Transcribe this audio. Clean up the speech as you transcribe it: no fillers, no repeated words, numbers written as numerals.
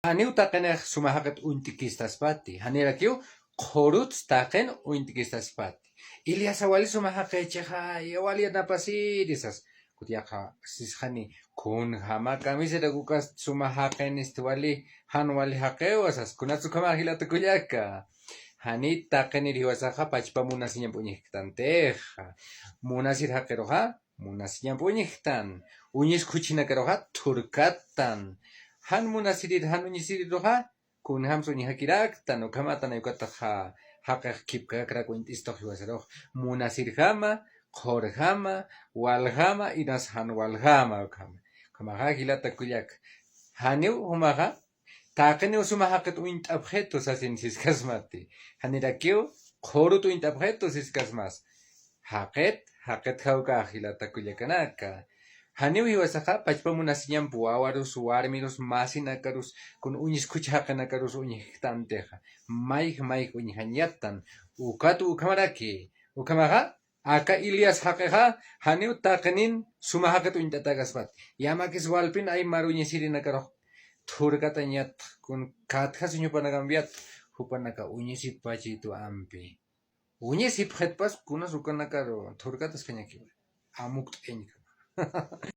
Haniu taqenej sumahaqet untikistaspati. Hanirakiu qhurut taqen untikistaspati. Ilias awali sumahaqecheja awali napasirisas. Kutiaqa sisjani kun hama kamisera kukas sumahaqen istiwali hanwali haqewasas kunatsu kama hilata kuyaka. Hani taqenir hiwasaja pachpa munasiñan puñiqtanteja. Munasir haqeroja munasiñan puñiqtan. Uñis kuchinakeroja turkatan. Han munasirir han uñisirirroja kun hamso ni hakirakta no kamata na yukataja haqaq kipkakra kuintistoq hiwasaroj munasirjama qhorjama waljama inas han waljama kamaja hilata kuyak haniu humaja taqeniu sumahaqet uint'abjetos asin siskasmati hanirakiu qhorut uint'abjetos siskasmas haqet hawka hilata kuyakanaka. Haniu hiwasaqa pachpa munasiñan puawarus warmirus masinakarus kun uñis kuchaqanakarus uñiqtanteja mayq uñiqañatan ukatu ukamaraki ukamaqa aka Ilias haqeqa haniu taqenin sumahaqet uñt'atagaspat yamakis walpin ay maruñisirinakaroj thurkata ñat kun katjas uñupanakambiat hupanaka uñisipachitu ampi uñisipjetpas kunas ukanakaro thurkatas kañakiwa amuk t'eñka